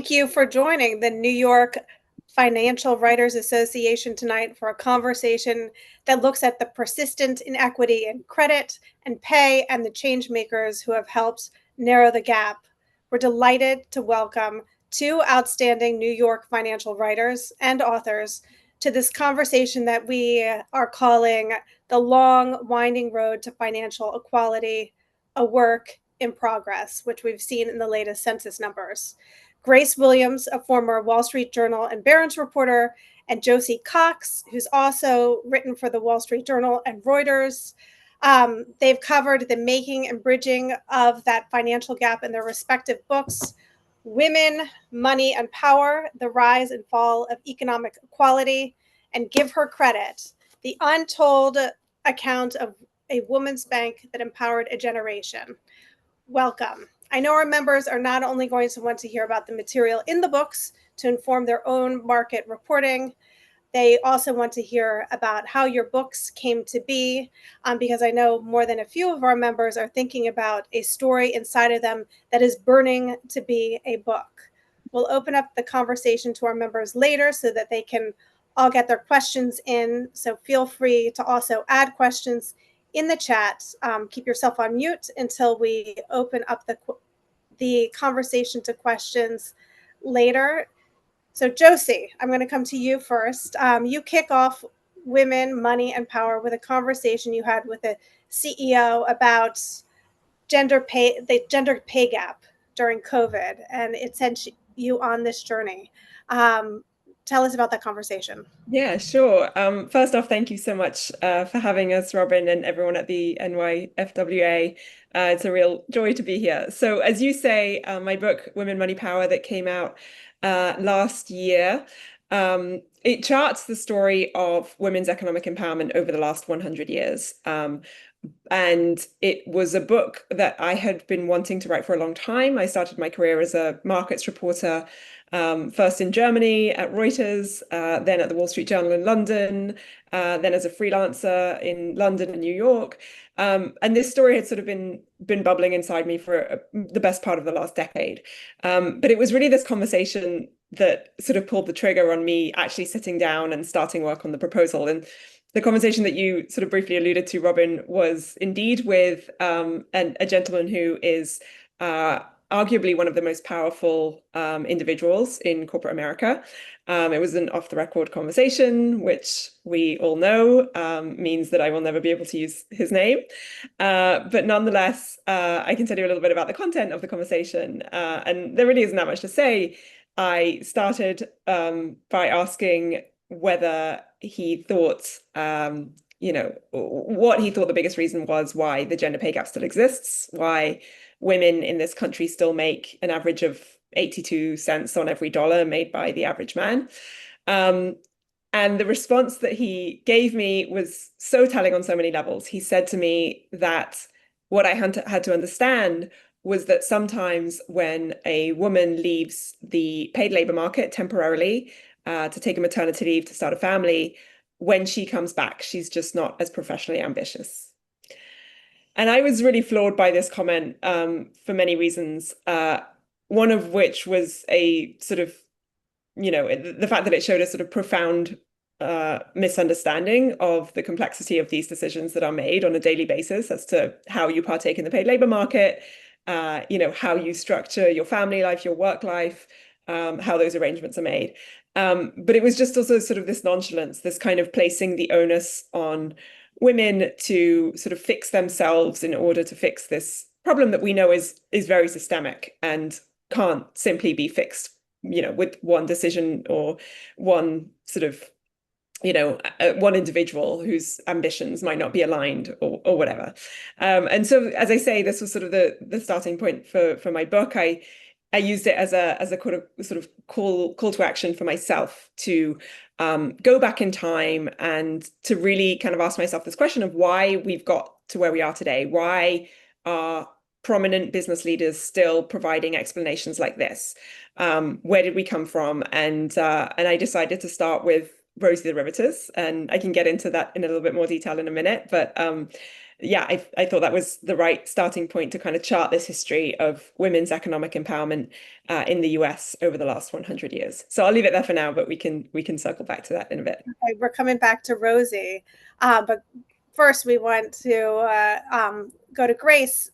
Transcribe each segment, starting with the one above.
Thank you for joining the New York Financial Writers Association tonight for a conversation that looks at the persistent inequity in credit and pay and the change makers who have helped narrow the gap. We're delighted to welcome two outstanding New York financial writers and authors to this conversation that we are calling The Long Winding Road to Financial Equality, a Work in Progress, which we've seen in the latest census numbers. Grace Williams, a former Wall Street Journal and Barron's reporter, and Josie Cox, who's also written for the Wall Street Journal and Reuters. They've covered the making and bridging of that financial gap in their respective books: Women, Money, and Power, The Rise and Fall of Economic Equality, and Give Her Credit, The Untold Account of a Woman's Bank That Empowered a Generation. Welcome. I know our members are not only going to want to hear about the material in the books to inform their own market reporting, they also want to hear about how your books came to be, because I know more than a few of our members are thinking about a story inside of them that is burning to be a book. We'll open up the conversation to our members later so that they can all get their questions in. So feel free to also add questions in the chat. Keep yourself on mute until we open up the conversation to questions later. So Josie, I'm going to come to you first. You kick off Women, Money, and Power with a conversation you had with a CEO about the gender pay gap during COVID, and it sent you on this journey. Tell us about that conversation. Yeah, sure. First off, thank you so much for having us, Robin, and everyone at the NYFWA. It's a real joy to be here. So, as you say, my book, Women, Money, Power, that came out last year, it charts the story of women's economic empowerment over the last 100 years. And it was a book that I had been wanting to write for a long time. I started my career as a markets reporter, first in Germany at Reuters, then at the Wall Street Journal in London, then as a freelancer in London and New York. And this story had sort of been bubbling inside me for the best part of the last decade. But it was really this conversation that sort of pulled the trigger on me actually sitting down and starting work on the proposal. And the conversation that you sort of briefly alluded to, Robin, was indeed with a gentleman who is arguably one of the most powerful individuals in corporate America. It was an off-the-record conversation, which we all know means that I will never be able to use his name. But nonetheless, I can tell you a little bit about the content of the conversation. And there really isn't that much to say. I started by asking whether he thought, what he thought the biggest reason was why the gender pay gap still exists, why women in this country still make an average of 82 cents on every dollar made by the average man. And the response that he gave me was so telling on so many levels. He said to me that what I had to understand was that sometimes when a woman leaves the paid labor market temporarily to take a maternity leave to start a family, when she comes back, she's just not as professionally ambitious. And I was really floored by this comment for many reasons, one of which was a sort of, the fact that it showed a sort of profound misunderstanding of the complexity of these decisions that are made on a daily basis as to how you partake in the paid labor market, how you structure your family life, your work life, how those arrangements are made. But it was just also sort of this nonchalance, this kind of placing the onus on women to sort of fix themselves in order to fix this problem that we know is very systemic and can't simply be fixed, with one decision or one sort of, one individual whose ambitions might not be aligned or whatever. And so, as I say, this was sort of the starting point for my book. I used it as a sort of call to action for myself to go back in time and to really kind of ask myself this question of why we've got to where we are today. Why are prominent business leaders still providing explanations like this? Where did we come from? And I decided to start with Rosie the Riveters, and I can get into that in a little bit more detail in a minute. But yeah, I thought that was the right starting point to kind of chart this history of women's economic empowerment in the US over the last 100 years. So I'll leave it there for now, but we can circle back to that in a bit. Okay, we're coming back to Rosie, but first we want to go to Grace.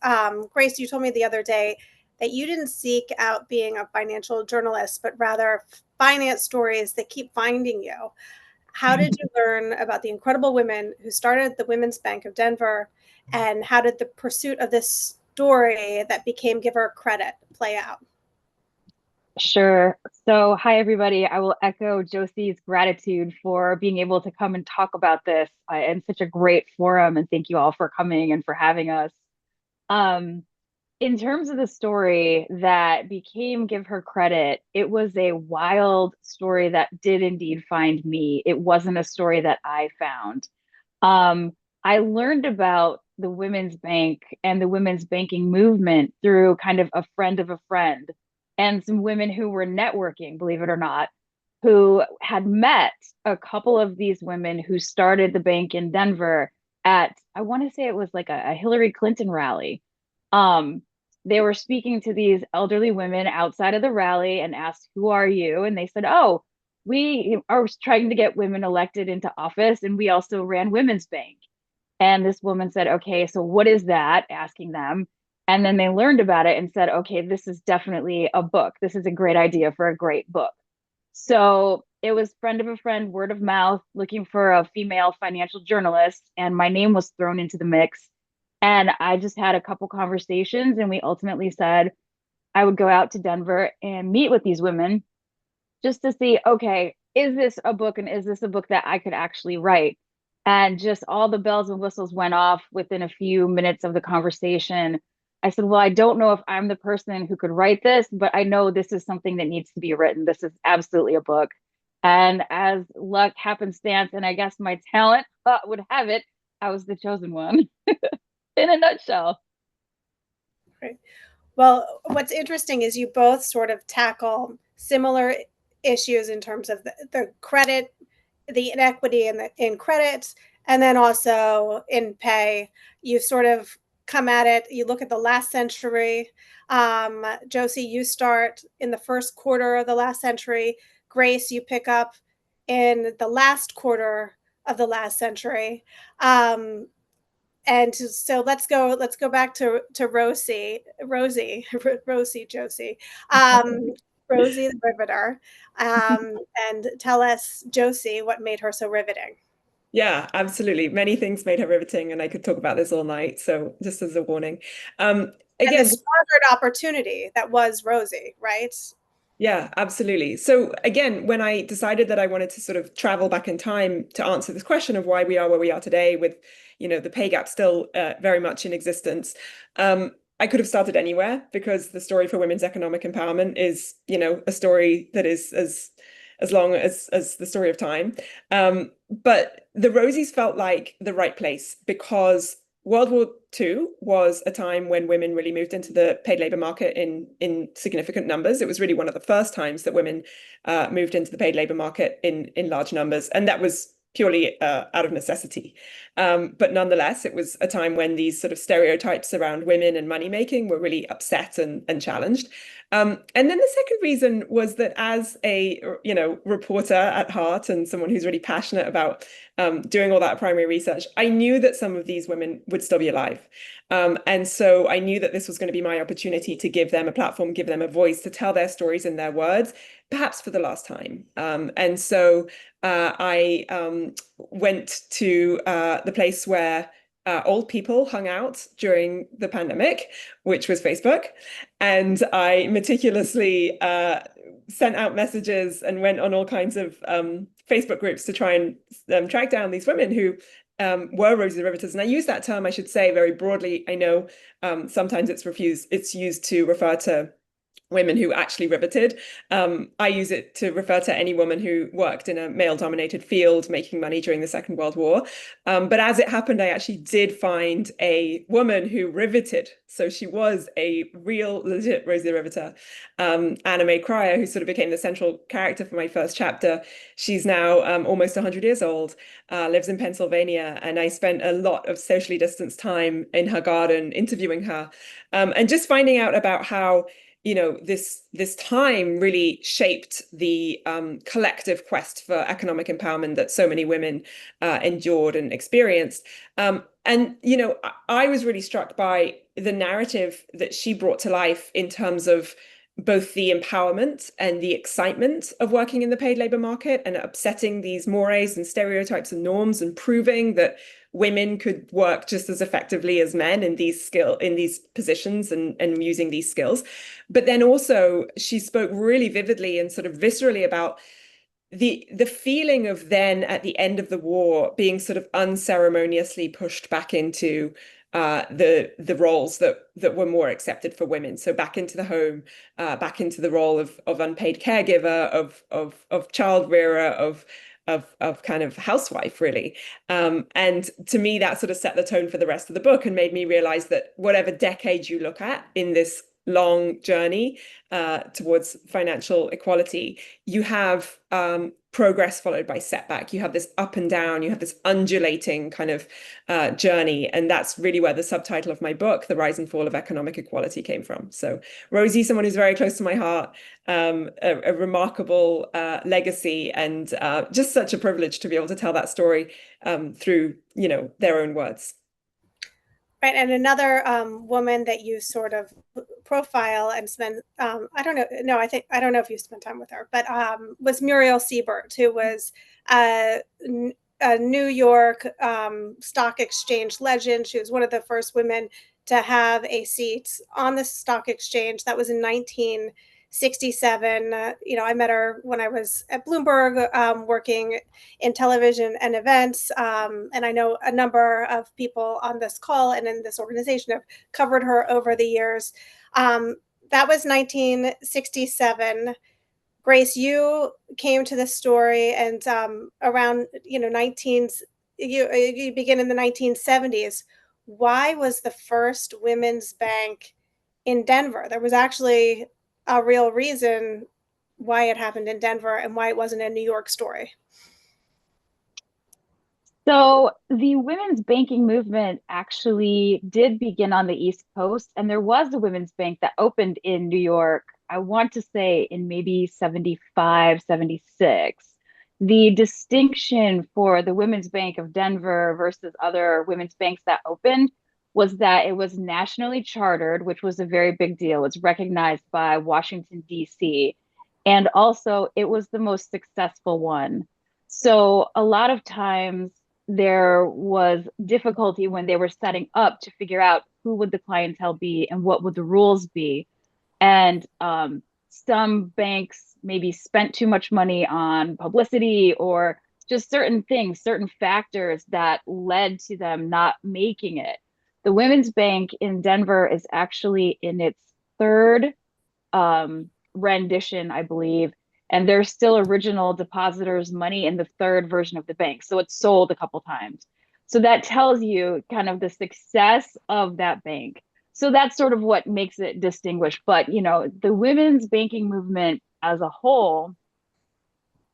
Grace, you told me the other day that you didn't seek out being a financial journalist, but rather finance stories that keep finding you. How did you learn about the incredible women who started the Women's Bank of Denver, and how did the pursuit of this story that became Give Her Credit play out? Sure. So, hi, everybody. I will echo Josie's gratitude for being able to come and talk about this in such a great forum. And thank you all for coming and for having us. Um, in terms of the story that became Give Her Credit, it was a wild story that did indeed find me. It wasn't a story that I found. Um, I learned about the Women's Bank and the women's banking movement through kind of a friend of a friend and some women who were networking, believe it or not, who had met a couple of these women who started the bank in Denver at, I want to say it was like a Hillary Clinton rally. Um, they were speaking to these elderly women outside of the rally and asked, "Who are you?" And they said, "Oh, we are trying to get women elected into office, and we also ran Women's Bank." And this woman said, "Okay, so what is that?" Asking them. And then they learned about it and said, "Okay, this is definitely a book. This is a great idea for a great book." So it was friend of a friend, word of mouth, looking for a female financial journalist. And my name was thrown into the mix. And I just had a couple conversations, and we ultimately said I would go out to Denver and meet with these women just to see, okay, is this a book, and is this a book that I could actually write? And just all the bells and whistles went off within a few minutes of the conversation. I said, "Well, I don't know if I'm the person who could write this, but I know this is something that needs to be written. This is absolutely a book." And as luck happenstance, and I guess my talent would have it, I was the chosen one in a nutshell. Right. Well, what's interesting is you both sort of tackle similar issues in terms of the credit, the inequity in credit, and then also in pay. You sort of come at it. You look at the last century. Josie, you start in the first quarter of the last century. Grace, you pick up in the last quarter of the last century. And so let's go back to Rosie Josie, Rosie the Riveter, and tell us, Josie, what made her so riveting. Yeah, absolutely. Many things made her riveting, and I could talk about this all night. So just as a warning. Um, And the again, sponsored opportunity that was Rosie, right? Yeah, absolutely. So again, when I decided that I wanted to sort of travel back in time to answer this question of why we are where we are today with, the pay gap still very much in existence, I could have started anywhere because the story for women's economic empowerment is, a story that is as long as the story of time. But the Rosies felt like the right place because World War II was a time when women really moved into the paid labor market in significant numbers. It was really one of the first times that women moved into the paid labor market in large numbers, and that was purely out of necessity. But nonetheless, it was a time when these sort of stereotypes around women and money making were really upset and challenged. And then the second reason was that as a reporter at heart and someone who's really passionate about doing all that primary research, I knew that some of these women would still be alive. And so I knew that this was going to be my opportunity to give them a platform, give them a voice to tell their stories in their words, perhaps for the last time. And so I went to the place where old people hung out during the pandemic, which was Facebook. And I meticulously sent out messages and went on all kinds of Facebook groups to try and track down these women who were Rosie the Riveters. And I use that term, I should say, very broadly. I know sometimes it's used to refer to women who actually riveted. I use it to refer to any woman who worked in a male-dominated field making money during the Second World War. But as it happened, I actually did find a woman who riveted. So she was a real, legit Rosie the Riveter. Anna Mae Cryer, who sort of became the central character for my first chapter. She's now almost 100 years old, lives in Pennsylvania, and I spent a lot of socially distanced time in her garden interviewing her, and just finding out about how this time really shaped the collective quest for economic empowerment that so many women endured and experienced. I was really struck by the narrative that she brought to life in terms of both the empowerment and the excitement of working in the paid labor market and upsetting these mores and stereotypes and norms and proving that women could work just as effectively as men in these positions and using these skills. But then also she spoke really vividly and sort of viscerally about the feeling of then at the end of the war being sort of unceremoniously pushed back into the roles that were more accepted for women. So back into the home, back into the role of unpaid caregiver, of child rearer, of kind of housewife, really. And to me, that sort of set the tone for the rest of the book and made me realize that whatever decade you look at in this long journey towards financial equality, you have progress followed by setback. You have this up and down, you have this undulating kind of journey. And that's really where the subtitle of my book, The Rise and Fall of Economic Equality, came from. So Rosie, someone who's very close to my heart, a remarkable legacy, and just such a privilege to be able to tell that story through, their own words. Right, and another woman that you sort of profile and spend, I don't know if you spent time with her, but was Muriel Siebert, who was a New York stock exchange legend. She was one of the first women to have a seat on the stock exchange. That was in 1967. I met her when I was at Bloomberg working in television and events. And I know a number of people on this call and in this organization have covered her over the years. That was 1967. Grace, you came to this story and around, you begin in the 1970s. Why was the first women's bank in Denver? There was actually a real reason why it happened in Denver and why it wasn't a New York story. So the women's banking movement actually did begin on the East Coast, and there was a women's bank that opened in New York, I want to say in maybe 75, 76. The distinction for the Women's Bank of Denver versus other women's banks that opened was that it was nationally chartered, which was a very big deal. It's recognized by Washington, D.C. And also it was the most successful one. So a lot of times there was difficulty when they were setting up to figure out who would the clientele be and what would the rules be. And some banks maybe spent too much money on publicity or just certain things, certain factors that led to them not making it. The Women's Bank in Denver is actually in its third rendition, I believe. And there's still original depositors' money in the third version of the bank. So it's sold a couple times. So that tells you kind of the success of that bank. So that's sort of what makes it distinguished. But, the women's banking movement as a whole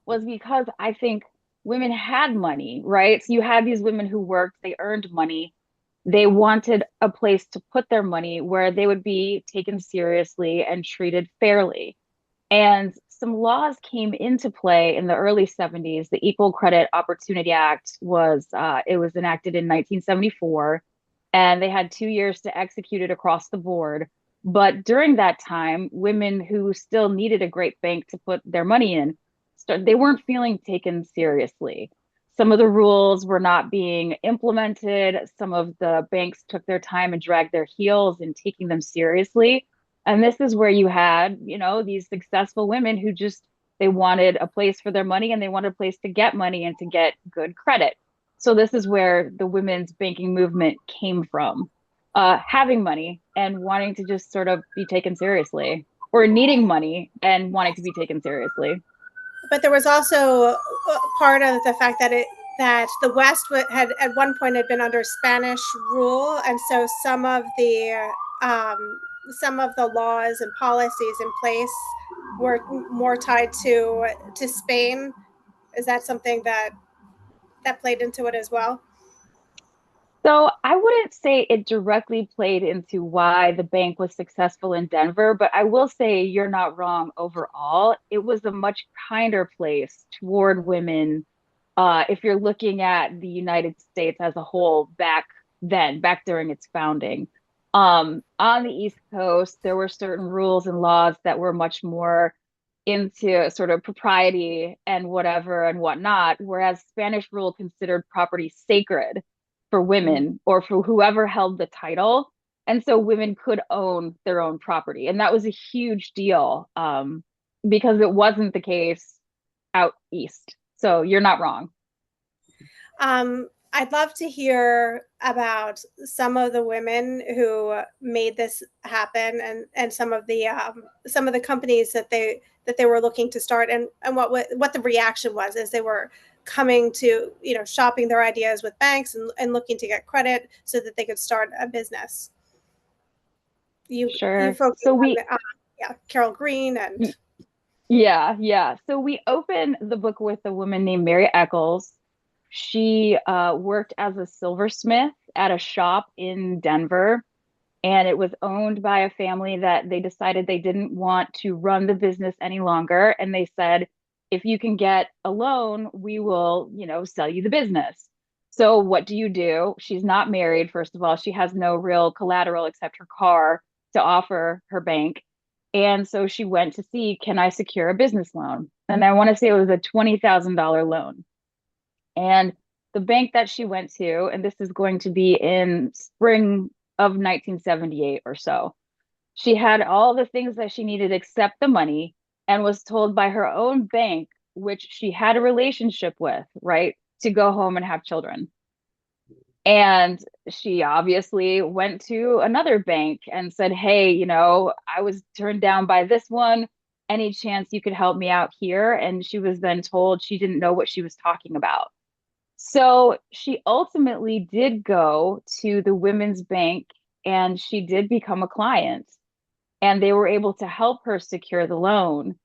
was because I think women had money, right? So you had these women who worked, they earned money. They wanted a place to put their money where they would be taken seriously and treated fairly. And some laws came into play in the early 70s. The Equal Credit Opportunity Act was enacted in 1974, and they had 2 years to execute it across the board. But during that time, women who still needed a great bank to put their money in, they weren't feeling taken seriously. Some of the rules were not being implemented. Some of the banks took their time and dragged their heels in taking them seriously. And this is where you had, these successful women who they wanted a place for their money and they wanted a place to get money and to get good credit. So this is where the women's banking movement came from, having money and wanting to just sort of be taken seriously. or needing money and wanting to be taken seriously. But there was also part of the fact that the West had at one point had been under Spanish rule, and so some of the laws and policies in place were more tied to Spain. Is that something that played into it as well? So I wouldn't say it directly played into why the bank was successful in Denver, but I will say you're not wrong overall. It was a much kinder place toward women. If you're looking at the United States as a whole back then, back during its founding. On the East Coast, there were certain rules and laws that were much more into sort of propriety and whatever and whatnot, whereas Spanish rule considered property sacred for women or for whoever held the title. And so women could own their own property. And that was a huge deal because it wasn't the case out East. So you're not wrong. I'd love to hear about some of the women who made this happen, and some of the companies that they were looking to start, and what the reaction was as they were coming to, shopping their ideas with banks and looking to get credit so that they could start a business. Sure. You focus so on Carol Green and yeah. So we open the book with a woman named Mary Eccles. She worked as a silversmith at a shop in Denver, and it was owned by a family that they decided they didn't want to run the business any longer. And they said, if you can get a loan, we will, sell you the business. So what do you do? She's not married, first of all. She has no real collateral except her car to offer her bank. And so she went to see, can I secure a business loan? And I want to say it was a $20,000 loan. And the bank that she went to, and this is going to be in spring of 1978 or so, she had all the things that she needed except the money, and was told by her own bank, which she had a relationship with, right, to go home and have children. And she obviously went to another bank and said, hey, I was turned down by this one. Any chance you could help me out here? And she was then told she didn't know what she was talking about. So she ultimately did go to the Women's Bank, and she did become a client, and they were able to help her secure the loan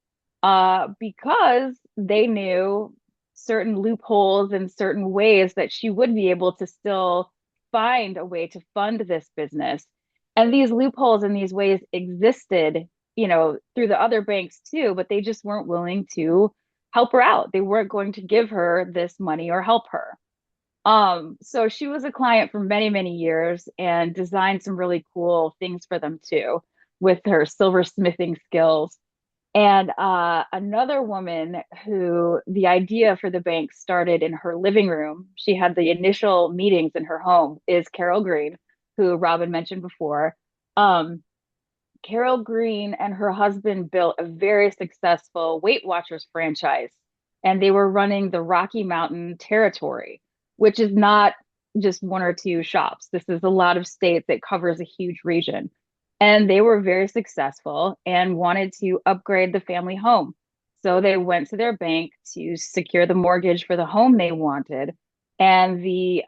because they knew certain loopholes and certain ways that she would be able to still find a way to fund this business. And these loopholes and these ways existed, through the other banks too, but they just weren't willing to help her out. They weren't going to give her this money or help her. So she was a client for many, many years and designed some really cool things for them too, with her silversmithing skills. And another woman who the idea for the bank started in her living room, she had the initial meetings in her home, is Carol Green, who Robin mentioned before. Carol Green and her husband built a very successful Weight Watchers franchise, and they were running the Rocky Mountain Territory, which is not just one or two shops. This is a lot of states. It covers a huge region. And they were very successful and wanted to upgrade the family home. So they went to their bank to secure the mortgage for the home they wanted. And the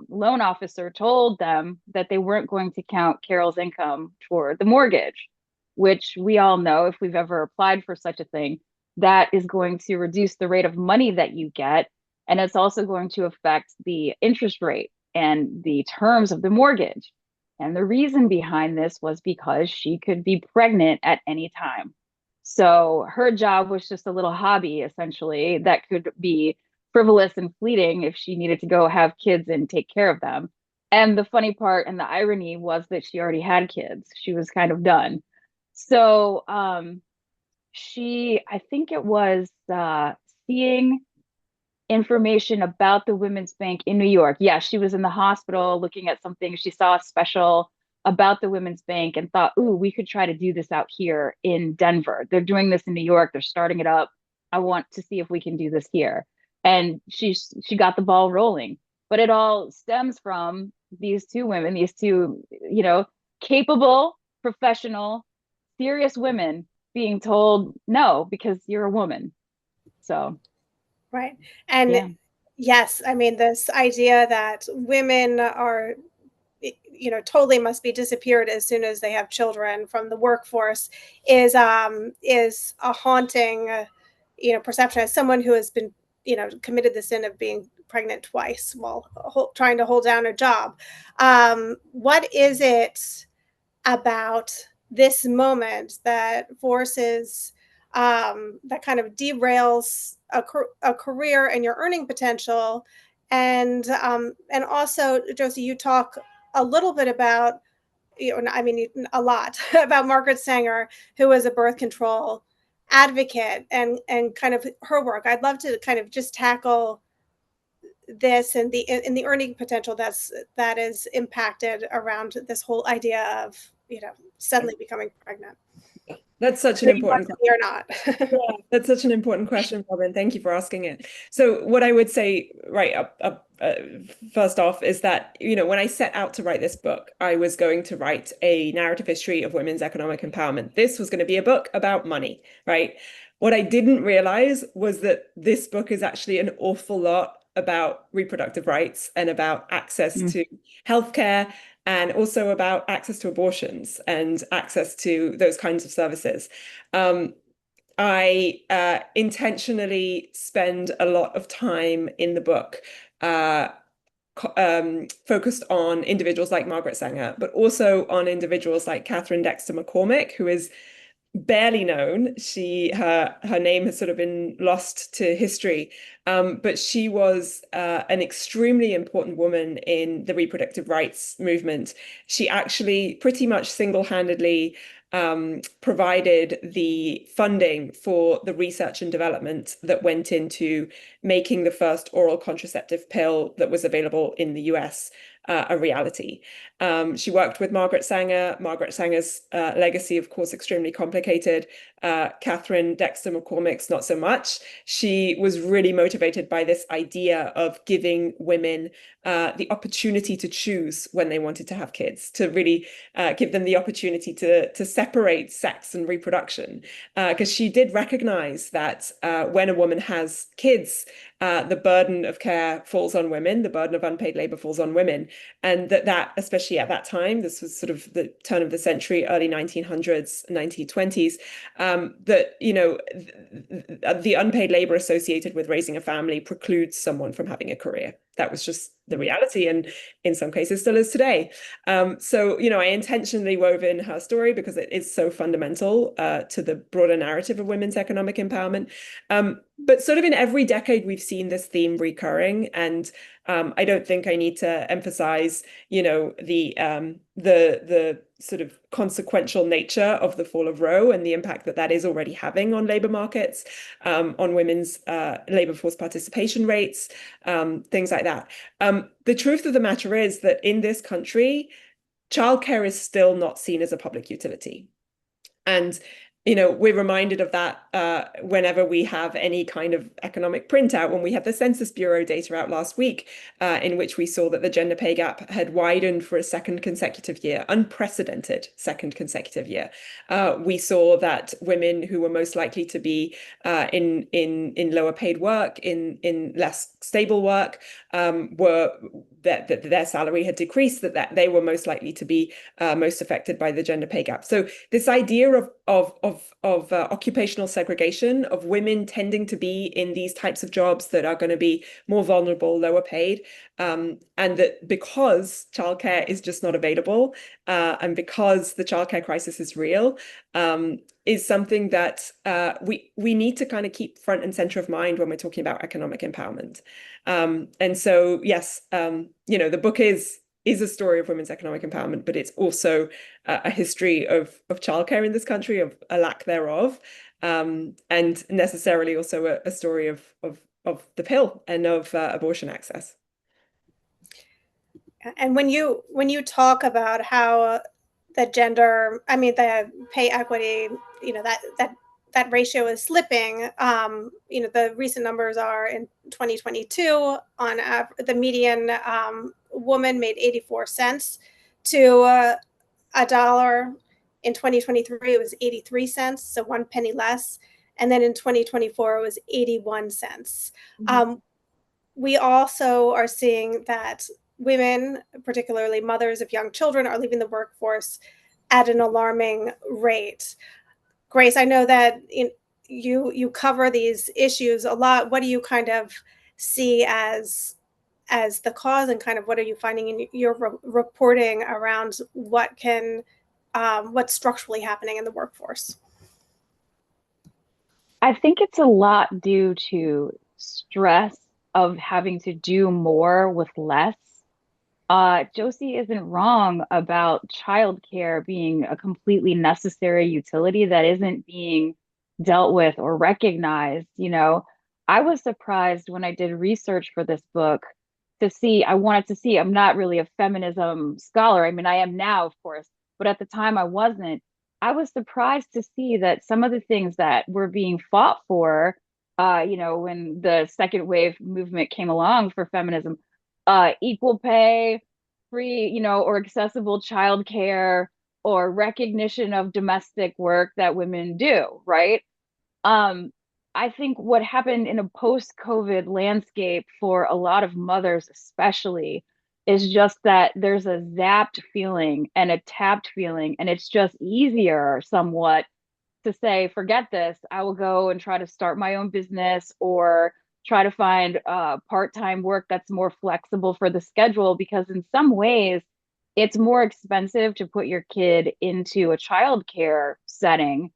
loan officer told them that they weren't going to count Carol's income toward the mortgage, which we all know, if we've ever applied for such a thing, that is going to reduce the rate of money that you get. And it's also going to affect the interest rate and the terms of the mortgage. And the reason behind this was because she could be pregnant at any time. So her job was just a little hobby, essentially, that could be frivolous and fleeting if she needed to go have kids and take care of them. And the funny part and the irony was that she already had kids. She was kind of done. So I think it was seeing information about the Women's Bank in New York. Yeah, she was in the hospital looking at something. She saw a special about the Women's Bank and thought, ooh, we could try to do this out here in Denver. They're doing this in New York. They're starting it up. I want to see if we can do this here. And she got the ball rolling. But it all stems from these two women, these two, capable, professional, serious women being told no because you're a woman. So, Right. And yeah. yes, I mean, this idea that women are, totally must be disappeared as soon as they have children from the workforce is a haunting, perception. As someone who has been, committed the sin of being pregnant twice while trying to hold down a job. What is it about this moment that forces, that kind of derails a career and your earning potential? And also, Josie, you talk a little bit about, I mean, a lot about Margaret Sanger, who was a birth control advocate, and kind of her work. I'd love to kind of just tackle this and the earning potential that is impacted around this whole idea of, suddenly becoming pregnant, That's such an whether you want important to be or not. Yeah, that's such an important question, Robin. Thank you for asking it. So, what I would say, right first off, is that, when I set out to write this book, I was going to write a narrative history of women's economic empowerment. This was going to be a book about money, right? What I didn't realize was that this book is actually an awful lot about reproductive rights and about access to healthcare, and also about access to abortions and access to those kinds of services. I intentionally spend a lot of time in the book focused on individuals like Margaret Sanger, but also on individuals like Catherine Dexter McCormick, who is barely known. Her name has sort of been lost to history, but she was an extremely important woman in the reproductive rights movement. She actually pretty much single-handedly provided the funding for the research and development that went into making the first oral contraceptive pill that was available in the US a reality. She worked with Margaret Sanger. Margaret Sanger's legacy, of course, extremely complicated. Catherine Dexter McCormick's not so much. She was really motivated by this idea of giving women the opportunity to choose when they wanted to have kids, to really give them the opportunity to separate sex and reproduction. Because she did recognize that when a woman has kids, the burden of care falls on women, the burden of unpaid labor falls on women. And that, especially at that time, this was sort of the turn of the century, early 1900s, 1920s, that, the unpaid labor associated with raising a family precludes someone from having a career. That was just the reality, and in some cases still is today. So, I intentionally wove in her story because it is so fundamental to the broader narrative of women's economic empowerment. But sort of in every decade, we've seen this theme recurring, and I don't think I need to emphasize, the sort of consequential nature of the fall of Roe and the impact that is already having on labor markets, on women's labor force participation rates, things like that. The truth of the matter is that in this country, childcare is still not seen as a public utility. And we're reminded of that whenever we have any kind of economic printout. When we had the Census Bureau data out last week, in which we saw that the gender pay gap had widened for a second consecutive year, unprecedented second consecutive year. We saw that women who were most likely to be in lower paid work, in less stable work, were that their salary had decreased, that they were most likely to be most affected by the gender pay gap. So this idea of occupational segregation, of women tending to be in these types of jobs that are going to be more vulnerable, lower paid, and that because childcare is just not available, and because the childcare crisis is real, is something that we need to kind of keep front and center of mind when we're talking about economic empowerment. And so, yes, the book is a story of women's economic empowerment, but it's also a history of childcare in this country, of a lack thereof, and necessarily also a story of the pill and of abortion access. And when you talk about how the pay equity, that ratio is slipping. The recent numbers are in 2022, on the median woman made 84 cents to a dollar In 2023, it was 83 cents, so 1 penny less. And then in 2024, it was 81 cents. We also are seeing that women, particularly mothers of young children, are leaving the workforce at an alarming rate. Grace, I know that you cover these issues a lot. What do you kind of see as the cause, and kind of what are you finding in your reporting around what's structurally happening in the workforce? I think it's a lot due to stress of having to do more with less. Josie isn't wrong about childcare being a completely necessary utility that isn't being dealt with or recognized. I was surprised when I did research for this book to see, I wanted to see, I'm not really a feminism scholar. I mean, I am now, of course, but at the time I wasn't. I was surprised to see that some of the things that were being fought for, when the second wave movement came along for feminism, equal pay, free, or accessible childcare, or recognition of domestic work that women do, right? I think what happened in a post-COVID landscape for a lot of mothers, especially, is just that there's a zapped feeling and a tapped feeling, and it's just easier somewhat to say, forget this, I will go and try to start my own business or try to find part-time work that's more flexible for the schedule, because in some ways it's more expensive to put your kid into a childcare setting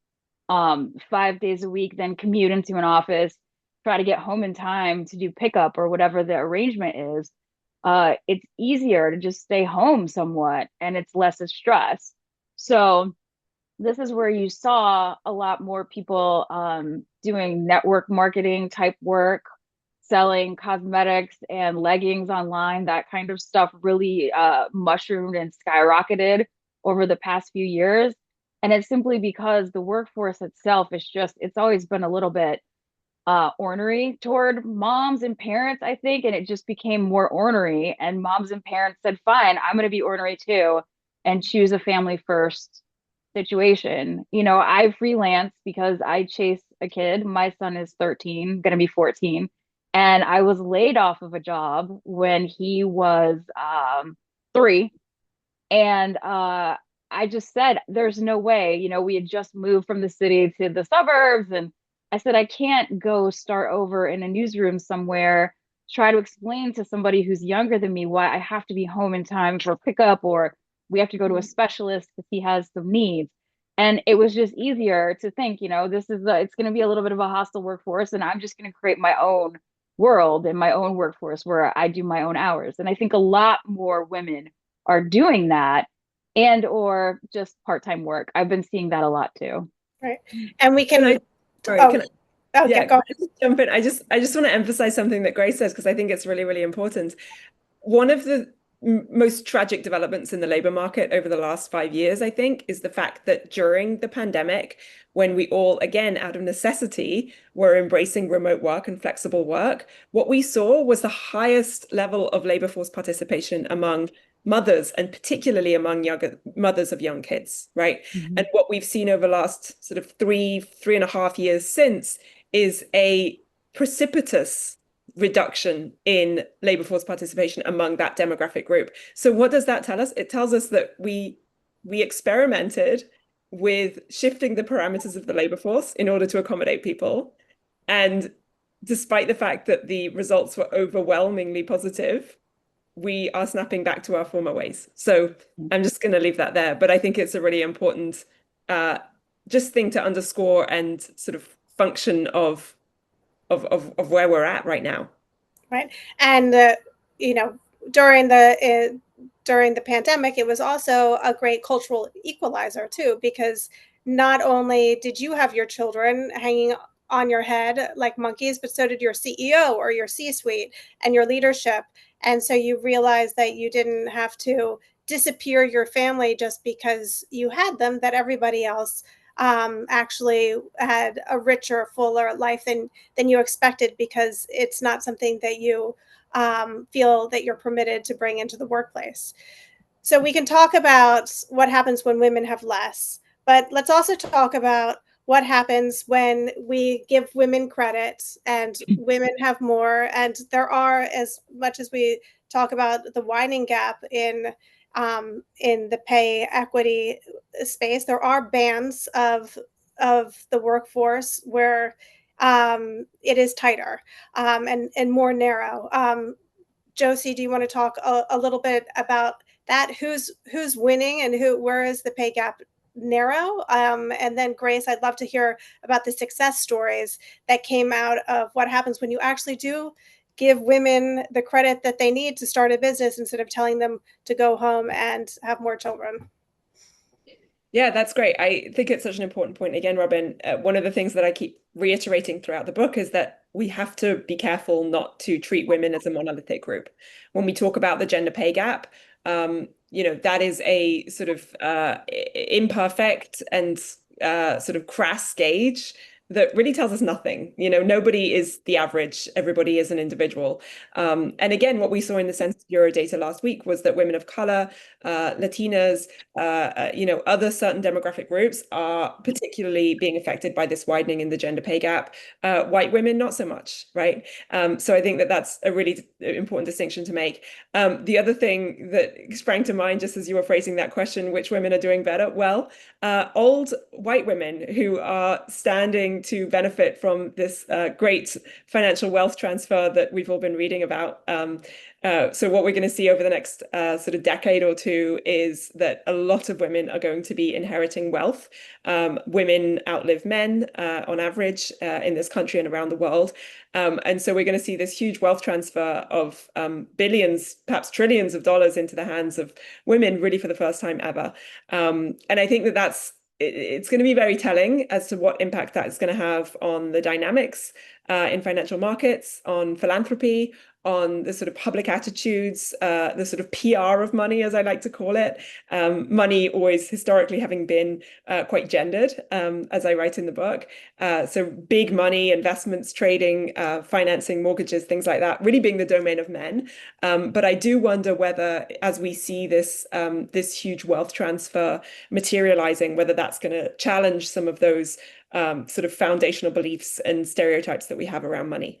5 days a week than commute into an office, try to get home in time to do pickup or whatever the arrangement is. It's easier to just stay home somewhat, and it's less of stress. So this is where you saw a lot more people doing network marketing type work, selling cosmetics and leggings online. That kind of stuff really mushroomed and skyrocketed over the past few years. And it's simply because the workforce itself is it's always been a little bit ornery toward moms and parents, I think. And it just became more ornery. And moms and parents said, fine, I'm going to be ornery too and choose a family first situation. I freelance because I chase a kid. My son is 13, going to be 14. And I was laid off of a job when he was 3. And I just said, there's no way, we had just moved from the city to the suburbs. And I said, I can't go start over in a newsroom somewhere, try to explain to somebody who's younger than me why I have to be home in time for pickup, or we have to go to a specialist because he has some needs. And it was just easier to think, it's going to be a little bit of a hostile workforce, and I'm just going to create my own world and my own workforce where I do my own hours. And I think a lot more women are doing that, and or just part-time work. I've been seeing that a lot too. Right. And we can, yeah, go ahead. Just jump in. I just want to emphasize something that Grace says, because I think it's really, really important. One of the most tragic developments in the labor market over the last 5 years, I think, is the fact that during the pandemic, when we all, again, out of necessity, were embracing remote work and flexible work, what we saw was the highest level of labor force participation among mothers, and particularly among younger mothers of young kids, right? And what we've seen over the last sort of 3.5 years since is a precipitous reduction in labor force participation among that demographic group. So what does that tell us? It tells us that we experimented with shifting the parameters of the labor force in order to accommodate people. And despite the fact that the results were overwhelmingly positive, we are snapping back to our former ways. So I'm just going to leave that there. But I think it's a really important just thing to underscore and sort of function of where we're at right now. Right. And, during the pandemic, it was also a great cultural equalizer too, because not only did you have your children hanging on your head like monkeys, but so did your CEO or your C-suite and your leadership. And so you realized that you didn't have to disappear your family just because you had them, that everybody else actually had a richer, fuller life than you expected, because it's not something that you feel that you're permitted to bring into the workplace. So we can talk about what happens when women have less, But let's also talk about what happens when we give women credit and women have more. And there are, as much as we talk about the widening gap in the pay equity space, there are bands of the workforce where it is tighter and more narrow. Josie, do you want to talk a little bit about that? Who's winning and where is the pay gap narrow? And then Grace, I'd love to hear about the success stories that came out of what happens when you actually do give women the credit that they need to start a business instead of telling them to go home and have more children. Yeah, that's great. I think it's such an important point. Again, Robin, one of the things that I keep reiterating throughout the book is that we have to be careful not to treat women as a monolithic group. When we talk about the gender pay gap, that is a sort of imperfect and sort of crass gauge that really tells us nothing. Nobody is the average. Everybody is an individual. And again, what we saw in the Census Bureau data last week was that women of color, Latinas, other certain demographic groups are particularly being affected by this widening in the gender pay gap. White women, not so much, right? So I think that that's a really important distinction to make. The other thing that sprang to mind just as you were phrasing that question, which women are doing better? Well, old white women who are standing to benefit from this great financial wealth transfer that we've all been reading about. So what we're going to see over the next sort of decade or two is that a lot of women are going to be inheriting wealth. Women outlive men on average in this country and around the world. And so we're going to see this huge wealth transfer of billions, perhaps trillions of dollars into the hands of women really for the first time ever. And I think that it's going to be very telling as to what impact that is going to have on the dynamics in financial markets, on philanthropy, on the sort of public attitudes, the sort of PR of money, as I like to call it. Money always historically having been quite gendered, as I write in the book. So big money, investments, trading, financing, mortgages, things like that, really being the domain of men. But I do wonder whether, as we see this huge wealth transfer materializing, whether that's going to challenge some of those sort of foundational beliefs and stereotypes that we have around money.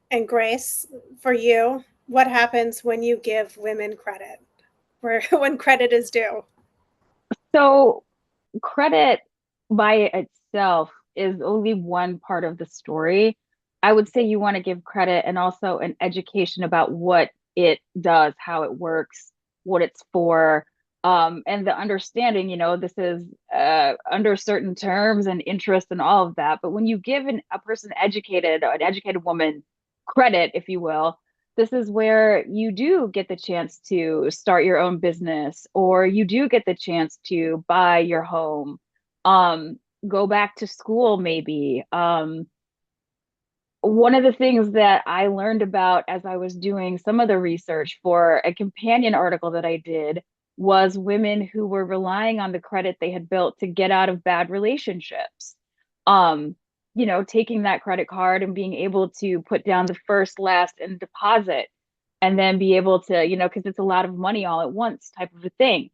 And Grace, for you, what happens when you give women credit, when credit is due? So credit by itself is only one part of the story. I would say you want to give credit and also an education about what it does, how it works, what it's for, and the understanding, this is under certain terms and interest and all of that. But when you give a person educated, an educated woman credit, if you will, this is where you do get the chance to start your own business, or you do get the chance to buy your home, go back to school, maybe. One of the things that I learned about as I was doing some of the research for a companion article that I did was women who were relying on the credit they had built to get out of bad relationships. Taking that credit card and being able to put down the first, last, and deposit, and then be able to, because it's a lot of money all at once type of a thing.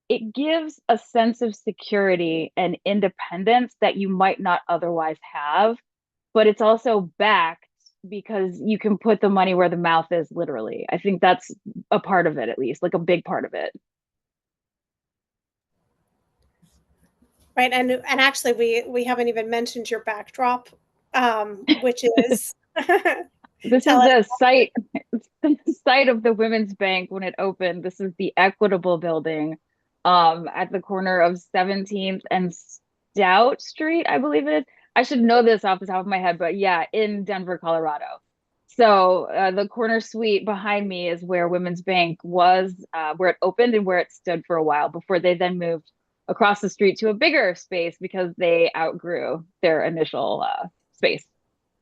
It gives a sense of security and independence that you might not otherwise have, but it's also backed because you can put the money where the mouth is, literally. I think that's a part of it, at least, like a big part of it. Right, and actually, we haven't even mentioned your backdrop, which is this is the site, the site of the Women's Bank when it opened. This is the Equitable Building, at the corner of 17th and Stout Street, I believe it is. I should know this off the top of my head, but yeah, in Denver, Colorado. So the corner suite behind me is where Women's Bank was, where it opened and where it stood for a while before they then moved across the street to a bigger space because they outgrew their initial space.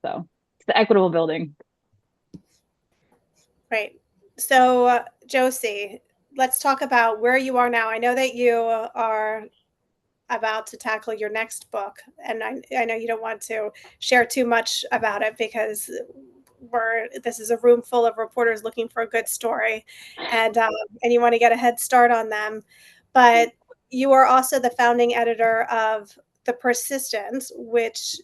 So it's the Equitable Building. Right. So Josie, let's talk about where you are now. I know that you are about to tackle your next book, and I know you don't want to share too much about it because this is a room full of reporters looking for a good story, and you want to get a head start on them. But you are also the founding editor of The Persistent, which,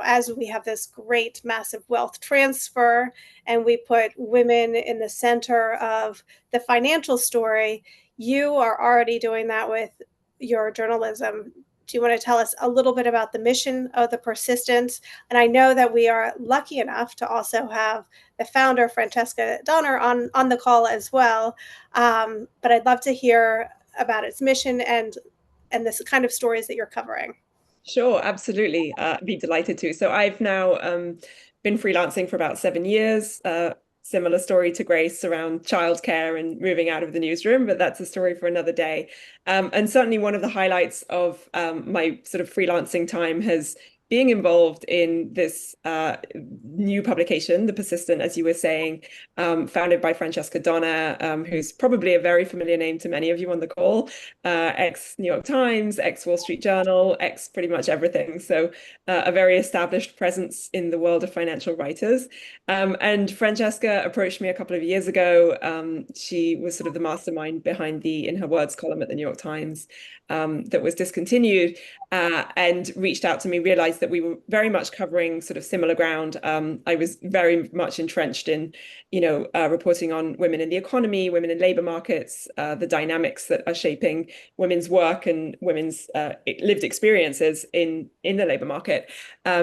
as we have this great massive wealth transfer and we put women in the center of the financial story, you are already doing that with your journalism. Do you want to tell us a little bit about the mission of The Persistent? And I know that we are lucky enough to also have the founder, Francesca Donner, on the call as well. But I'd love to hear about its mission and this kind of stories that you're covering. Sure, absolutely. I'd be delighted to. So I've now been freelancing for about 7 years. Similar story to Grace around childcare and moving out of the newsroom, but that's a story for another day. And certainly one of the highlights of my sort of freelancing time has being involved in this new publication, The Persistent, as you were saying, founded by Francesca Donner, who's probably a very familiar name to many of you on the call, ex-New York Times, ex-Wall Street Journal, ex pretty much everything. So a very established presence in the world of financial writers. And Francesca approached me a couple of years ago. She was sort of the mastermind behind the In Her Words column at the New York Times that was discontinued, and reached out to me, realized that we were very much covering sort of similar ground. I was very much entrenched in, reporting on women in the economy, women in labor markets, the dynamics that are shaping women's work and women's lived experiences in the labor market.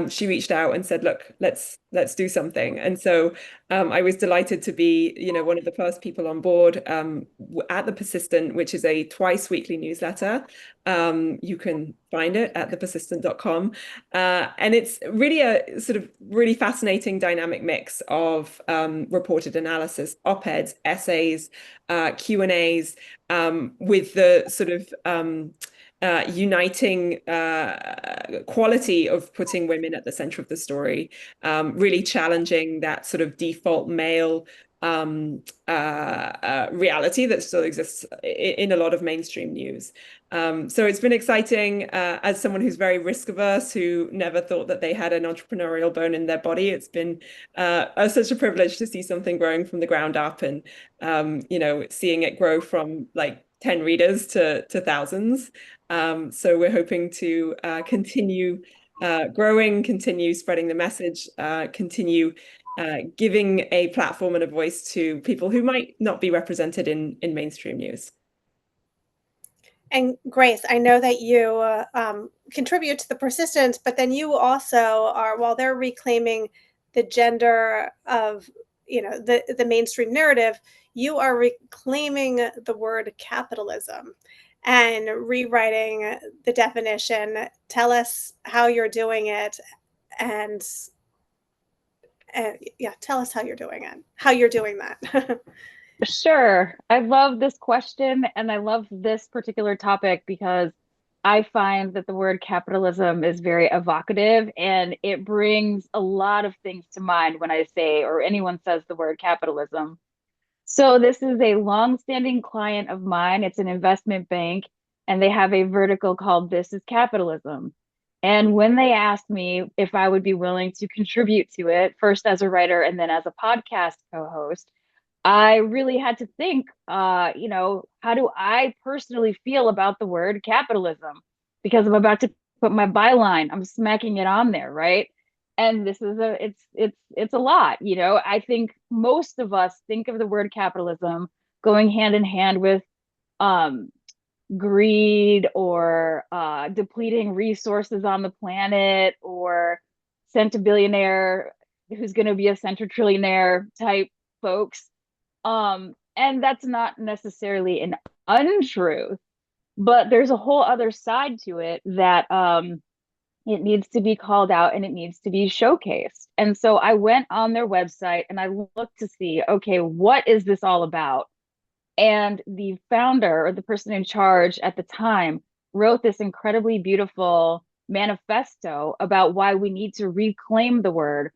She reached out and said, look, let's do something. And so I was delighted to be, one of the first people on board at The Persistent, which is a twice weekly newsletter. You can find it at thepersistent.com. And it's really a sort of really fascinating dynamic mix of reported analysis, op-eds, essays, Q&As, with the sort of uniting quality of putting women at the center of the story, really challenging that sort of default male reality that still exists in a lot of mainstream news. So it's been exciting as someone who's very risk averse, who never thought that they had an entrepreneurial bone in their body. It's been such a privilege to see something growing from the ground up, and seeing it grow from like 10 readers to thousands. So we're hoping to continue growing, continue spreading the message, continue giving a platform and a voice to people who might not be represented in mainstream news. And Grace, I know that you contribute to The Persistent, but then you also are, while they're reclaiming the gender of, the mainstream narrative, you are reclaiming the word capitalism and rewriting the definition. Tell us how you're doing it, and tell us how you're doing that. Sure. I love this question, and I love this particular topic because I find that the word capitalism is very evocative, and it brings a lot of things to mind when I say, or anyone says, the word capitalism. So this is a long-standing client of mine. It's an investment bank, and they have a vertical called This is Capitalism. And when they asked me if I would be willing to contribute to it, first as a writer and then as a podcast co-host, I really had to think, how do I personally feel about the word capitalism? Because I'm about to put my byline, I'm smacking it on there, right? And this is it's a lot, I think most of us think of the word capitalism going hand in hand with greed, or depleting resources on the planet, or centibillionaire who's going to be a centritrillionaire type folks. And that's not necessarily an untruth, but there's a whole other side to it that it needs to be called out and it needs to be showcased. And so I went on their website and I looked to see, okay, what is this all about? And the founder, or the person in charge at the time, wrote this incredibly beautiful manifesto about why we need to reclaim the word,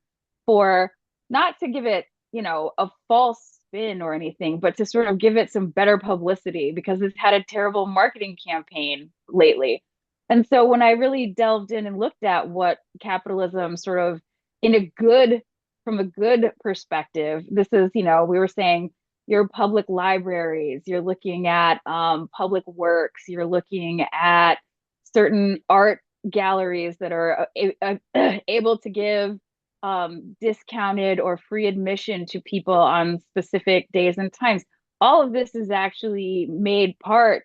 for not to give it, a false spin or anything, but to sort of give it some better publicity, because it's had a terrible marketing campaign lately. And so when I really delved in and looked at what capitalism sort of in a good from a good perspective, this is, we were saying your public libraries, you're looking at public works, you're looking at certain art galleries that are able to give discounted or free admission to people on specific days and times. All of this is actually made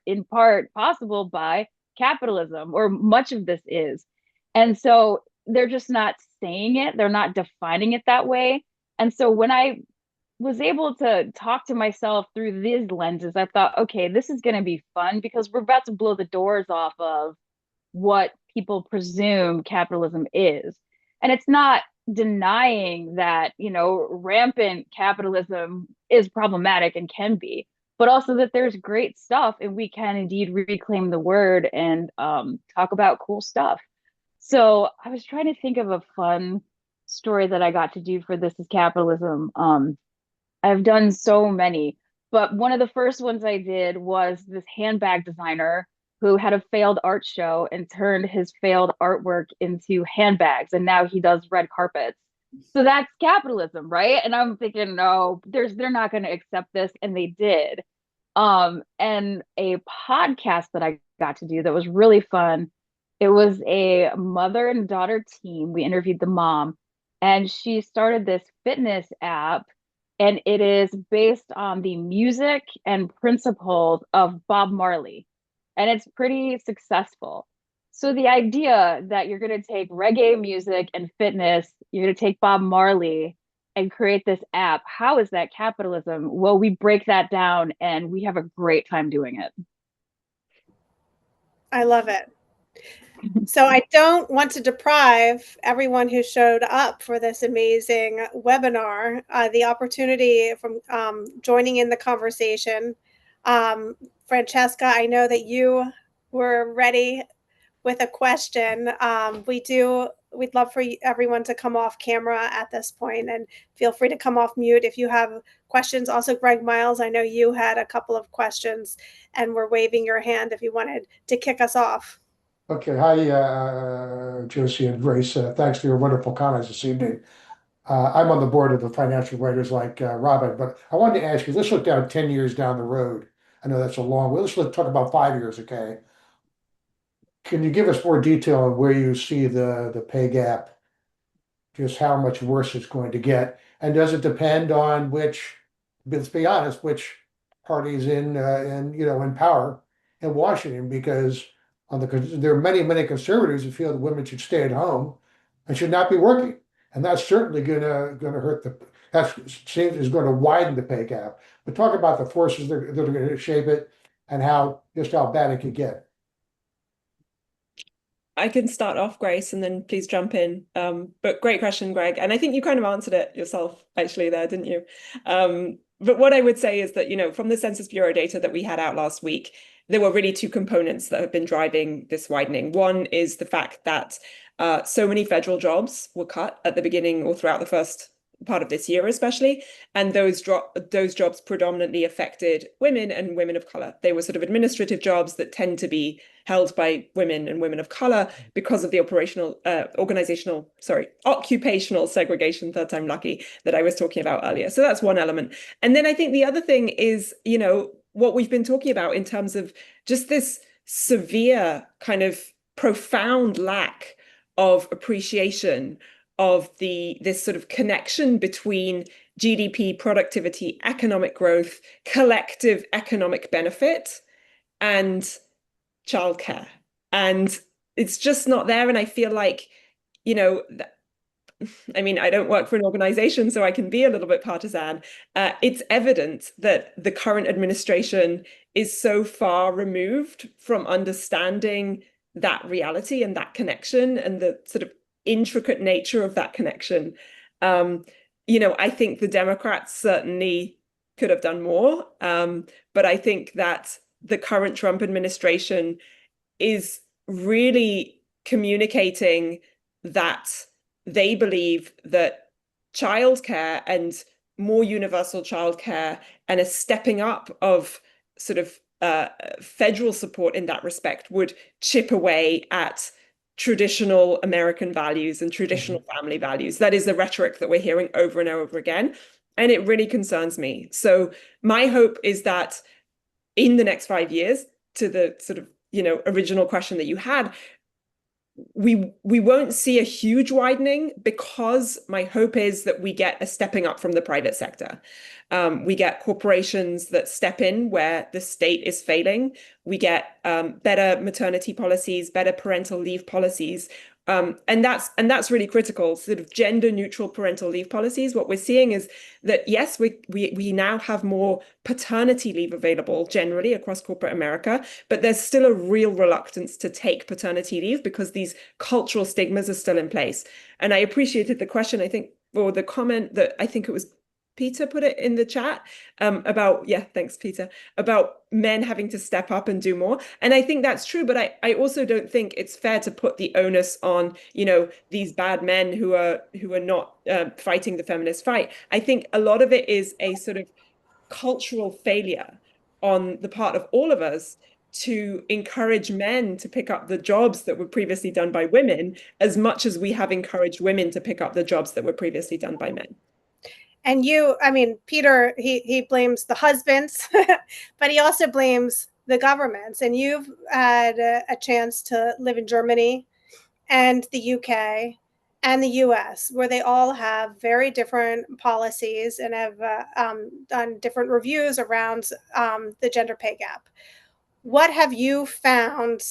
in part possible by capitalism, or much of this is. And so they're just not saying it, they're not defining it that way. And so when I was able to talk to myself through these lenses, I thought, okay, this is going to be fun, because we're about to blow the doors off of what people presume capitalism is. And it's not denying that, rampant capitalism is problematic and can be, but also that there's great stuff and we can indeed reclaim the word and talk about cool stuff. So I was trying to think of a fun story that I got to do for This Is Capitalism. I've done so many, but one of the first ones I did was this handbag designer who had a failed art show and turned his failed artwork into handbags, and now he does red carpets. So that's capitalism, right? And I'm thinking, no, they're not going to accept this, and they did. And a podcast that I got to do that was really fun. It was a mother and daughter team. We interviewed the mom, and she started this fitness app, and it is based on the music and principles of Bob Marley, and it's pretty successful. So the idea that you're going to take reggae music and fitness, you're going to take Bob Marley and create this app, how is that capitalism? Well, we break that down and we have a great time doing it. I love it. So I don't want to deprive everyone who showed up for this amazing webinar the opportunity from joining in the conversation. Francesca, I know that you were ready with a question. We'd love for everyone to come off camera at this point, and feel free to come off mute if you have questions. Also, Greg Miles, I know you had a couple of questions and were waving your hand if you wanted to kick us off. Okay, hi, Josie and Grace. Thanks for your wonderful comments this evening. I'm on the board of the financial writers like Robin, but I wanted to ask you, let's look down 10 years down the road. I know that's a long way. Let's talk about 5 years, okay? Can you give us more detail on where you see the pay gap, just how much worse it's going to get? And does it depend on let's be honest, which parties in power in Washington? Because there are many conservatives who feel that women should stay at home and should not be working, and that's certainly gonna hurt is going to widen the pay gap. But talk about the forces that are going to shape it and how bad it could get. I can start off, Grace, and then please jump in. But great question, Greg. And I think you kind of answered it yourself, actually, there, didn't you? But what I would say is that, from the Census Bureau data that we had out last week, there were really two components that have been driving this widening. One is the fact that so many federal jobs were cut at the beginning or throughout the first part of this year, especially, and those jobs predominantly affected women and women of color. They were sort of administrative jobs that tend to be held by women and women of color because of the occupational segregation, third time lucky, that I was talking about earlier. So that's one element. And then I think the other thing is, what we've been talking about in terms of just this severe kind of profound lack of appreciation of this sort of connection between GDP, productivity, economic growth, collective economic benefit, and childcare. And it's just not there. And I feel like, I don't work for an organization, so I can be a little bit partisan. It's evident that the current administration is so far removed from understanding that reality and that connection and the sort of intricate nature of that connection. I think the Democrats certainly could have done more, but I think that the current Trump administration is really communicating that they believe that childcare and more universal childcare and a stepping up of sort of federal support in that respect would chip away at traditional American values and traditional family values. That is the rhetoric that we're hearing over and over again. And it really concerns me. So my hope is that in the next 5 years, to the sort of, original question that you had, we won't see a huge widening, because my hope is that we get a stepping up from the private sector. We get corporations that step in where the state is failing. We get better maternity policies, better parental leave policies. And that's really critical, sort of gender neutral parental leave policies. What we're seeing is that, yes, we now have more paternity leave available generally across corporate America, but there's still a real reluctance to take paternity leave because these cultural stigmas are still in place. And I appreciated the question, I think, or the comment that I think it was Peter put it in the chat about, thanks, Peter, about men having to step up and do more. And I think that's true, but I also don't think it's fair to put the onus on, these bad men who are not fighting the feminist fight. I think a lot of it is a sort of cultural failure on the part of all of us to encourage men to pick up the jobs that were previously done by women, as much as we have encouraged women to pick up the jobs that were previously done by men. And Peter, he blames the husbands, but he also blames the governments. And you've had a chance to live in Germany and the UK and the US, where they all have very different policies and have done different reviews around the gender pay gap. What have you found?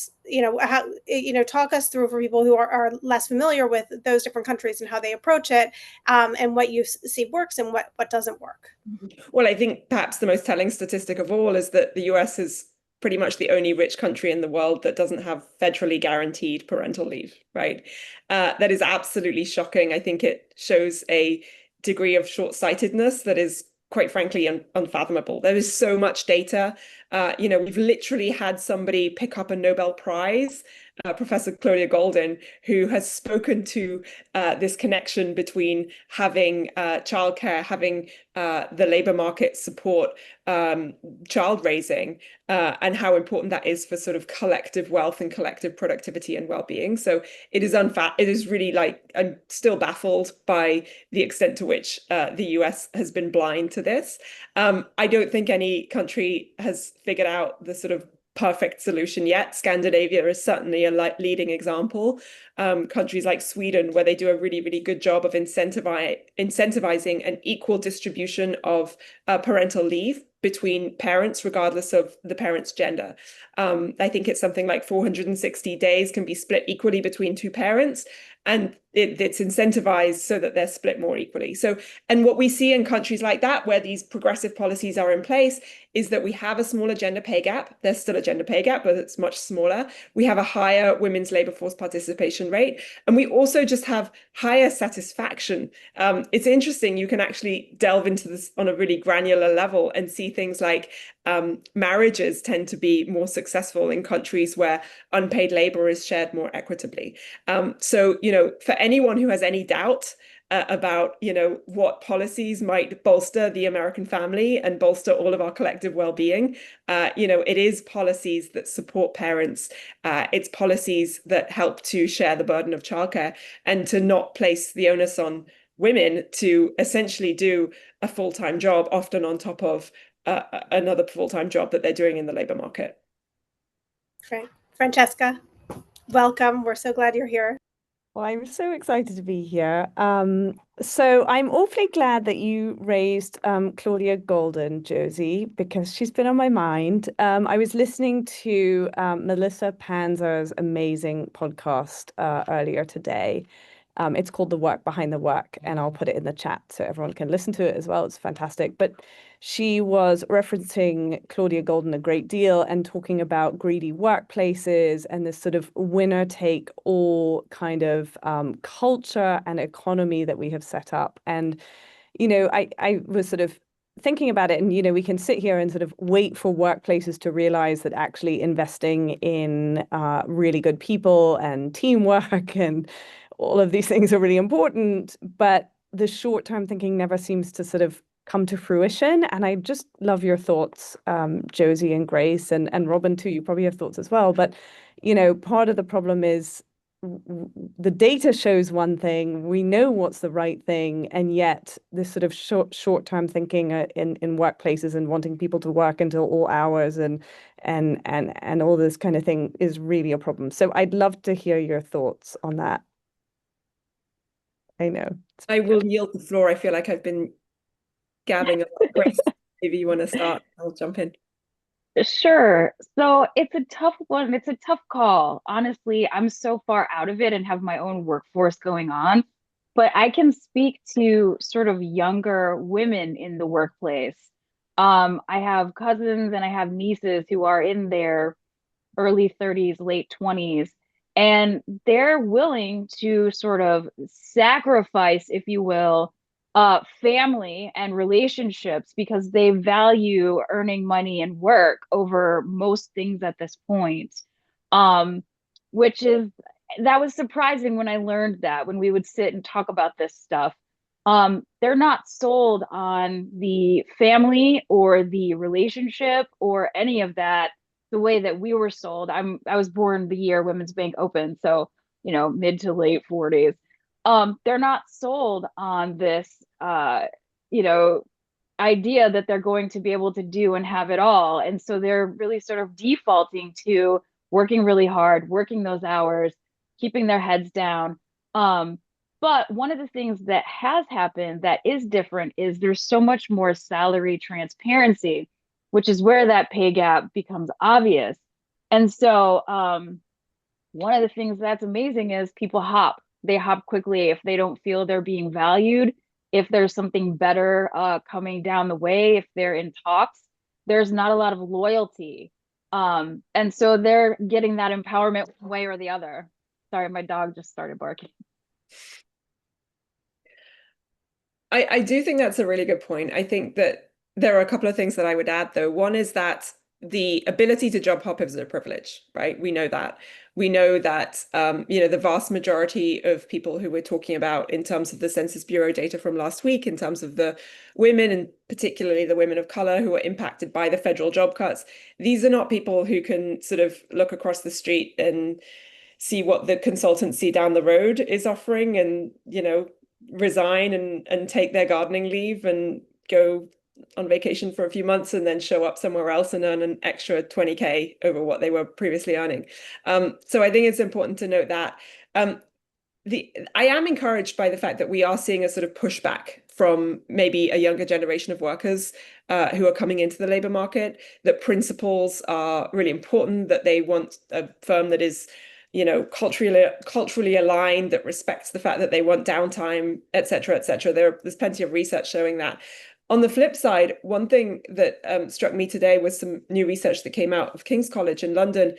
Talk us through, for people who are less familiar with those different countries and how they approach it, and what you see works and what doesn't work. Well, I think perhaps the most telling statistic of all is that the US is pretty much the only rich country in the world that doesn't have federally guaranteed parental leave, right? That is absolutely shocking. I think it shows a degree of short-sightedness that is, quite frankly, unfathomable. There is so much data. We've literally had somebody pick up a Nobel Prize, Professor Claudia Goldin, who has spoken to this connection between having childcare, having the labor market support child raising, and how important that is for sort of collective wealth and collective productivity and well-being. So it is really, I'm still baffled by the extent to which the US has been blind to this. I don't think any country has figured out the sort of perfect solution yet. Scandinavia is certainly a leading example. Countries like Sweden, where they do a really, really good job of incentivizing an equal distribution of parental leave between parents, regardless of the parent's gender. I think it's something like 460 days can be split equally between two parents, and it's incentivized so that they're split more equally. And what we see in countries like that, where these progressive policies are in place, is that we have a smaller gender pay gap. There's still a gender pay gap, but it's much smaller. We have a higher women's labor force participation rate, and we also just have higher satisfaction. It's interesting, you can actually delve into this on a really granular level and see things like marriages tend to be more successful in countries where unpaid labor is shared more equitably. For anyone who has any doubt about, what policies might bolster the American family and bolster all of our collective well-being, it is policies that support parents. It's policies that help to share the burden of childcare and to not place the onus on women to essentially do a full-time job, often on top of another full-time job that they're doing in the labor market. Francesca, welcome. We're so glad you're here. Well, I'm so excited to be here. So I'm awfully glad that you raised Claudia Goldin, Josie, because she's been on my mind. I was listening to Melissa Panzer's amazing podcast earlier today. It's called The Work Behind the Work, and I'll put it in the chat so everyone can listen to it as well. It's fantastic. But she was referencing Claudia Goldin a great deal and talking about greedy workplaces and this sort of winner-take-all kind of culture and economy that we have set up. And, I was sort of thinking about it, and, we can sit here and sort of wait for workplaces to realize that actually investing in really good people and teamwork and all of these things are really important, but the short-term thinking never seems to sort of come to fruition. And I just love your thoughts, Josie and Grace, and Robin too. You probably have thoughts as well. But, part of the problem is the data shows one thing, we know what's the right thing, and yet this sort of short-term thinking in workplaces and wanting people to work until all hours and all this kind of thing is really a problem. So I'd love to hear your thoughts on that. I know. I will yield the floor. I feel like I've been gabbing a lot. Grace, maybe you want to start, I'll jump in. Sure. So it's a tough one. It's a tough call. Honestly, I'm so far out of it and have my own workforce going on. But I can speak to sort of younger women in the workplace. I have cousins and I have nieces who are in their early 30s, late 20s, and they're willing to sort of sacrifice, if you will, family and relationships because they value earning money and work over most things at this point. Um, which is that was surprising when I learned that when we would sit and talk about this stuff. They're not sold on the family or the relationship or any of that the way that we were sold. I was born the year Women's Bank opened, so mid to late 40s. They're not sold on this idea that they're going to be able to do and have it all. And so they're really sort of defaulting to working really hard, working those hours, keeping their heads down. But one of the things that has happened that is different is there's so much more salary transparency, which is where that pay gap becomes obvious. And so one of the things that's amazing is people hop. They hop quickly if they don't feel they're being valued, if there's something better coming down the way, if they're in talks, there's not a lot of loyalty. And so they're getting that empowerment one way or the other. Sorry, my dog just started barking. I do think that's a really good point. I think that there are a couple of things that I would add, though. One is that the ability to job hop is a privilege, right? We know that. We know that, the vast majority of people who we're talking about in terms of the Census Bureau data from last week, in terms of the women, and particularly the women of color who are impacted by the federal job cuts, these are not people who can sort of look across the street and see what the consultancy down the road is offering and, resign and take their gardening leave and go on vacation for a few months and then show up somewhere else and earn an extra 20K over what they were previously earning. So I think it's important to note that. I am encouraged by the fact that we are seeing a sort of pushback from maybe a younger generation of workers who are coming into the labor market, that principles are really important, that they want a firm that is culturally aligned, that respects the fact that they want downtime, et cetera, et cetera. There's plenty of research showing that. On the flip side, one thing that struck me today was some new research that came out of King's College in London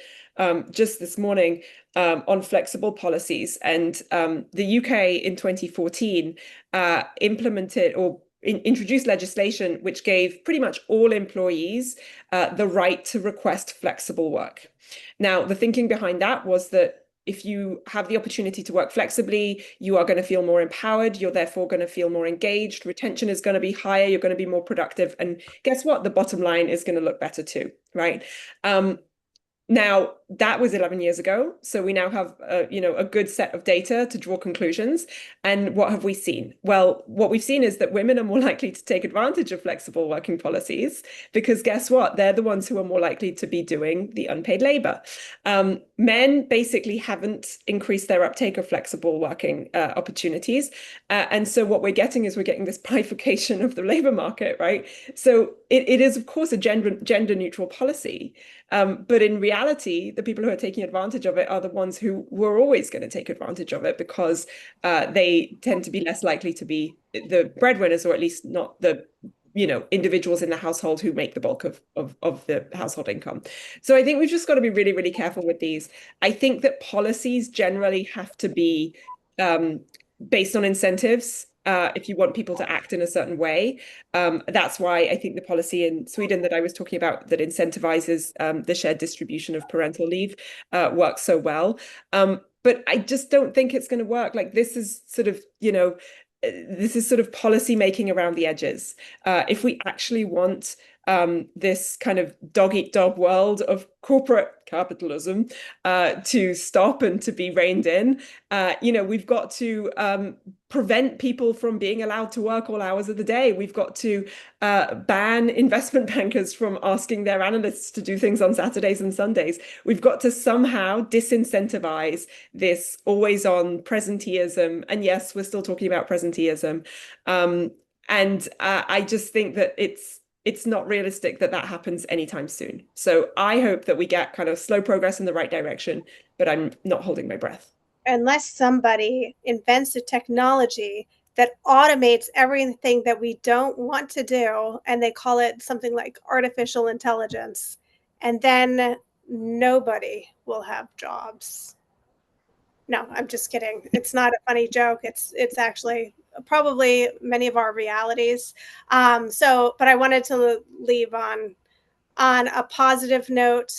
just this morning on flexible policies. And the UK in 2014 implemented or introduced legislation which gave pretty much all employees the right to request flexible work. Now, the thinking behind that was that if you have the opportunity to work flexibly, you are going to feel more empowered. You're therefore going to feel more engaged. Retention is going to be higher. You're going to be more productive. And guess what? The bottom line is going to look better too, right? Now, that was 11 years ago. So we now have, a good set of data to draw conclusions. And what have we seen? Well, what we've seen is that women are more likely to take advantage of flexible working policies because guess what? They're the ones who are more likely to be doing the unpaid labor. Men basically haven't increased their uptake of flexible working opportunities. And so what we're getting is this bifurcation of the labor market, right? So it is, of course, a gender neutral policy. But in reality, the people who are taking advantage of it are the ones who were always going to take advantage of it because they tend to be less likely to be the breadwinners, or at least not the individuals in the household who make the bulk of the household income. So I think we've just got to be really, really careful with these. I think that policies generally have to be based on incentives. If you want people to act in a certain way. That's why I think the policy in Sweden that I was talking about that incentivizes the shared distribution of parental leave works so well. But I just don't think it's going to work. Like this is sort of policy making around the edges. If we actually want this kind of dog-eat-dog world of corporate capitalism to stop and to be reined in. We've got to prevent people from being allowed to work all hours of the day. We've got to ban investment bankers from asking their analysts to do things on Saturdays and Sundays. We've got to somehow disincentivize this always-on presenteeism. And yes, we're still talking about presenteeism. And I just think that it's not realistic that happens anytime soon. So I hope that we get kind of slow progress in the right direction, but I'm not holding my breath. Unless somebody invents a technology that automates everything that we don't want to do, and they call it something like artificial intelligence, and then nobody will have jobs. No, I'm just kidding. It's not a funny joke. It's actually probably many of our realities. But I wanted to leave on a positive note.